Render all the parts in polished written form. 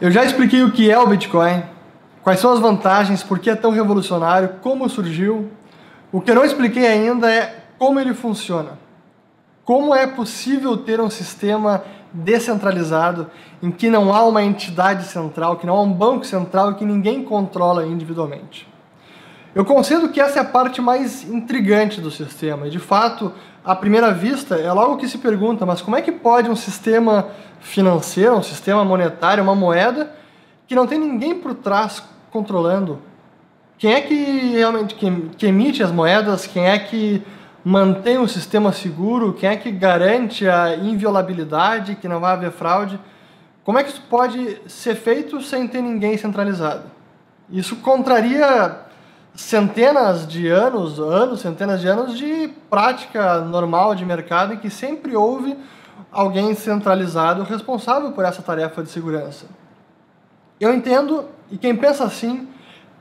Eu já expliquei o que é o Bitcoin, quais são as vantagens, por que é tão revolucionário, como surgiu. O que eu não expliquei ainda é como ele funciona. Como é possível ter um sistema descentralizado em que não há uma entidade central, que não há um banco central e que ninguém controla individualmente. Eu concedo que essa é a parte mais intrigante do sistema e, de fato, à primeira vista, é logo que se pergunta, mas como é que pode um sistema financeiro, um sistema monetário, uma moeda, que não tem ninguém por trás controlando? Quem é que realmente que emite as moedas? Quem é que mantém o sistema seguro? Quem é que garante a inviolabilidade, que não vai haver fraude? Como é que isso pode ser feito sem ter ninguém centralizado? Isso contraria centenas de anos, centenas de anos de prática normal de mercado em que sempre houve alguém centralizado responsável por essa tarefa de segurança. Eu entendo, e quem pensa assim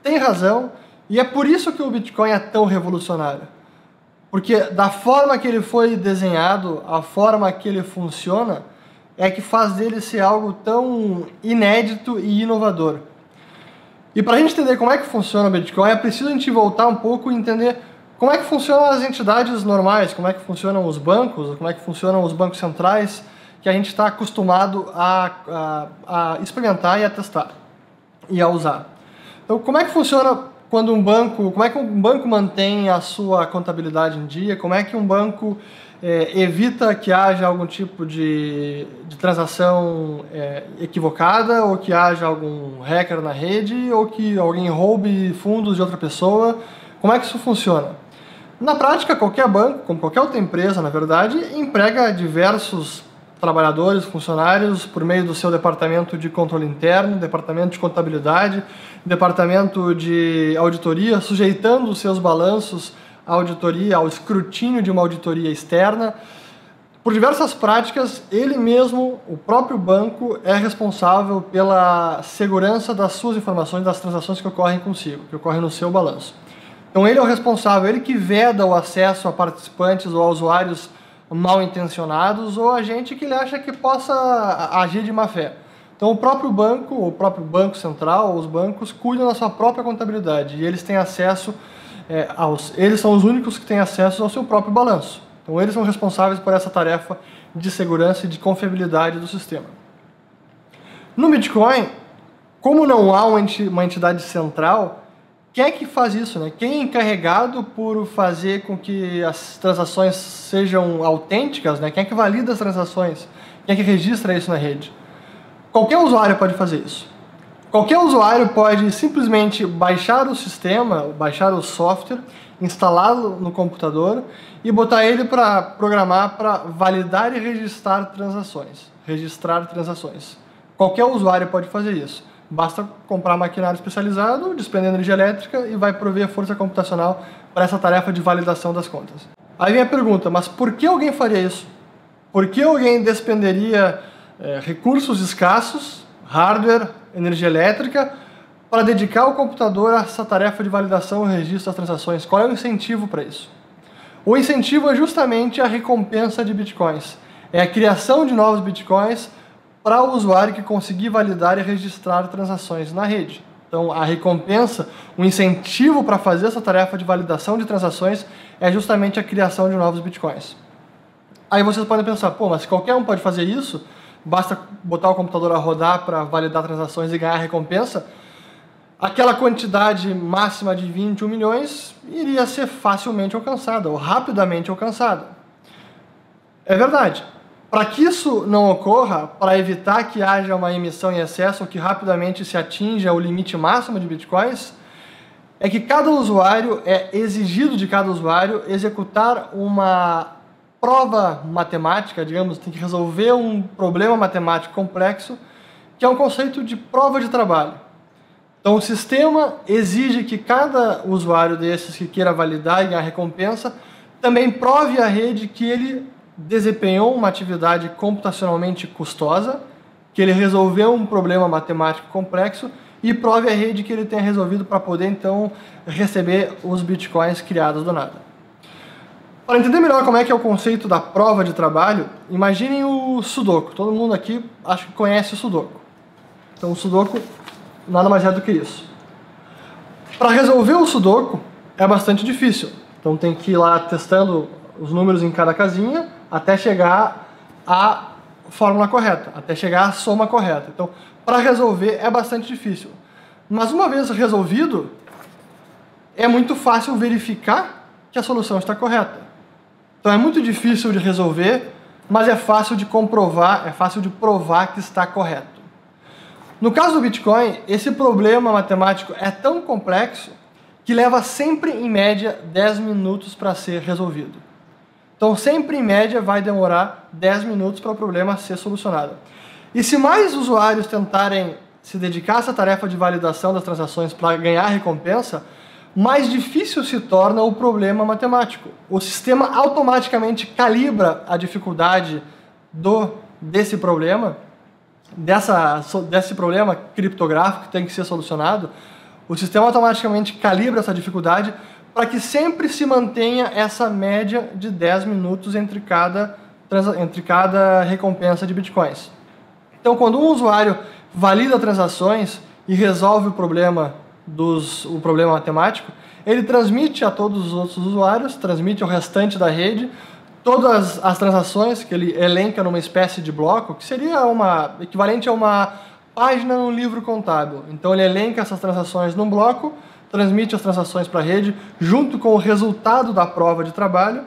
tem razão, e é por isso que o Bitcoin é tão revolucionário. Porque da forma que ele foi desenhado, a forma que ele funciona, é que faz dele ser algo tão inédito e inovador. E para a gente entender como é que funciona o Bitcoin, é preciso a gente voltar um pouco e entender como é que funcionam as entidades normais, como é que funcionam os bancos, como é que funcionam os bancos centrais, que a gente está acostumado a experimentar e a testar e a usar. Então, como é que funciona quando um banco, como é que um banco mantém a sua contabilidade em dia, como é que um banco evita que haja algum tipo de transação equivocada, ou que haja algum hacker na rede, ou que alguém roube fundos de outra pessoa. Como é que isso funciona? Na prática, qualquer banco, como qualquer outra empresa, na verdade, emprega diversos trabalhadores, funcionários, por meio do seu departamento de controle interno, departamento de contabilidade, departamento de auditoria, sujeitando os seus balanços à auditoria, ao escrutínio de uma auditoria externa. Por diversas práticas, ele mesmo, o próprio banco, é responsável pela segurança das suas informações, das transações que ocorrem consigo, que ocorrem no seu balanço. Então ele é o responsável, ele que veda o acesso a participantes ou a usuários mal intencionados ou a gente que ele acha que possa agir de má fé. Então o próprio banco central, os bancos, cuidam da sua própria contabilidade e eles têm acesso, eles são os únicos que têm acesso ao seu próprio balanço. Então eles são responsáveis por essa tarefa de segurança e de confiabilidade do sistema. No Bitcoin, como não há uma entidade central, quem é que faz isso, né? Quem é encarregado por fazer com que as transações sejam autênticas, né? Quem é que valida as transações? Quem é que registra isso na rede? Qualquer usuário pode fazer isso. Qualquer usuário pode simplesmente baixar o sistema, baixar o software, instalá-lo no computador e botar ele para programar para validar e registrar transações. Qualquer usuário pode fazer isso. Basta comprar maquinário especializado, desprender energia elétrica e vai prover força computacional para essa tarefa de validação das contas. Aí vem a pergunta, mas por que alguém faria isso? Por que alguém despenderia recursos escassos, hardware, energia elétrica, para dedicar o computador a essa tarefa de validação e registro das transações? Qual é o incentivo para isso? O incentivo é justamente a recompensa de bitcoins. É a criação de novos bitcoins para o usuário que conseguir validar e registrar transações na rede. Então, a recompensa, o incentivo para fazer essa tarefa de validação de transações é justamente a criação de novos bitcoins. Aí vocês podem pensar, pô, mas qualquer um pode fazer isso? Basta botar o computador a rodar para validar transações e ganhar a recompensa? Aquela quantidade máxima de 21 milhões iria ser facilmente alcançada, ou rapidamente alcançada. É verdade. Para que isso não ocorra, para evitar que haja uma emissão em excesso ou que rapidamente se atinja o limite máximo de bitcoins, é que cada usuário, é exigido de cada usuário executar uma prova matemática, digamos, tem que resolver um problema matemático complexo, que é um conceito de prova de trabalho. Então o sistema exige que cada usuário desses que queira validar e ganhar recompensa também prove à rede que ele desempenhou uma atividade computacionalmente custosa, que ele resolveu um problema matemático complexo e prove à rede que ele tenha resolvido para poder, então, receber os bitcoins criados do nada. Para entender melhor como é que é o conceito da prova de trabalho, imaginem o Sudoku. Todo mundo aqui acho que conhece o Sudoku. Então o Sudoku nada mais é do que isso. Para resolver o Sudoku é bastante difícil. Então tem que ir lá testando os números em cada casinha até chegar à fórmula correta, até chegar à soma correta. Então, para resolver é bastante difícil. Mas uma vez resolvido, é muito fácil verificar que a solução está correta. Então é muito difícil de resolver, mas é fácil de comprovar, é fácil de provar que está correto. No caso do Bitcoin, esse problema matemático é tão complexo que leva sempre, em média, 10 minutos para ser resolvido. Então, sempre, em média, vai demorar 10 minutos para o problema ser solucionado. E se mais usuários tentarem se dedicar a essa tarefa de validação das transações para ganhar recompensa, mais difícil se torna o problema matemático. O sistema automaticamente calibra a dificuldade desse problema, desse problema criptográfico que tem que ser solucionado. O sistema automaticamente calibra essa dificuldade para que sempre se mantenha essa média de 10 minutos entre cada recompensa de bitcoins. Então, quando um usuário valida transações e resolve o problema matemático, ele transmite a todos os outros usuários, transmite ao restante da rede, todas as transações que ele elenca numa espécie de bloco, que seria equivalente a uma página no livro contábil. Então ele elenca essas transações num bloco, transmite as transações para a rede, junto com o resultado da prova de trabalho,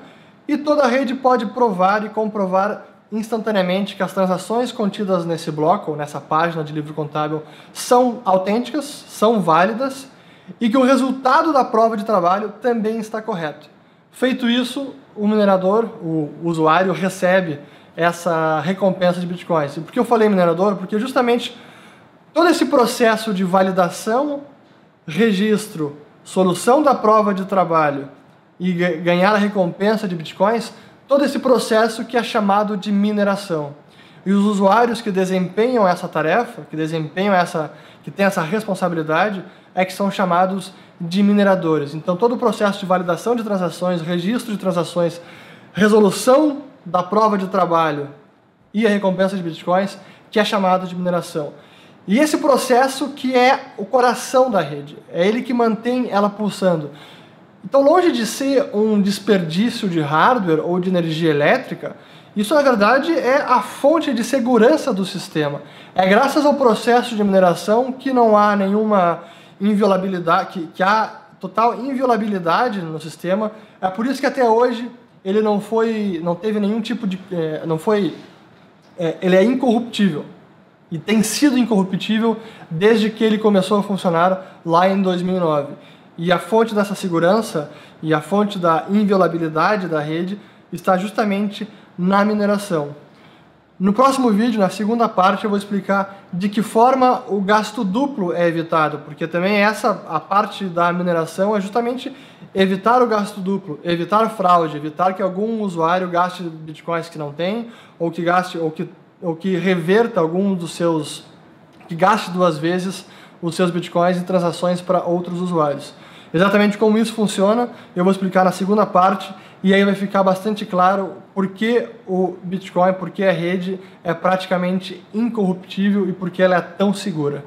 e toda a rede pode provar e comprovar instantaneamente que as transações contidas nesse bloco, ou nessa página de livro contábil, são autênticas, são válidas, e que o resultado da prova de trabalho também está correto. Feito isso, o minerador, o usuário, recebe essa recompensa de bitcoins. E por que eu falei minerador? Porque justamente todo esse processo de validação, registro, solução da prova de trabalho e ganhar a recompensa de bitcoins, todo esse processo que é chamado de mineração. E os usuários que desempenham essa tarefa, que têm essa responsabilidade, é que são chamados de mineradores. Então todo o processo de validação de transações, registro de transações, resolução da prova de trabalho e a recompensa de bitcoins, que é chamado de mineração. E esse processo que é o coração da rede, é ele que mantém ela pulsando. Então, longe de ser um desperdício de hardware ou de energia elétrica, isso na verdade é a fonte de segurança do sistema. É graças ao processo de mineração que não há nenhuma inviolabilidade, que há total inviolabilidade no sistema. É por isso que até hoje ele não teve nenhum tipo de, ele é incorruptível. E tem sido incorruptível desde que ele começou a funcionar lá em 2009. E a fonte dessa segurança e a fonte da inviolabilidade da rede está justamente na mineração. No próximo vídeo, na segunda parte, eu vou explicar de que forma o gasto duplo é evitado, porque também a parte da mineração é justamente evitar o gasto duplo, evitar fraude, evitar que algum usuário gaste bitcoins que não tem, ou que reverta algum dos seus, que gaste duas vezes os seus bitcoins em transações para outros usuários. Exatamente como isso funciona, eu vou explicar na segunda parte, e aí vai ficar bastante claro por que o Bitcoin, por que a rede é praticamente incorruptível e por que ela é tão segura.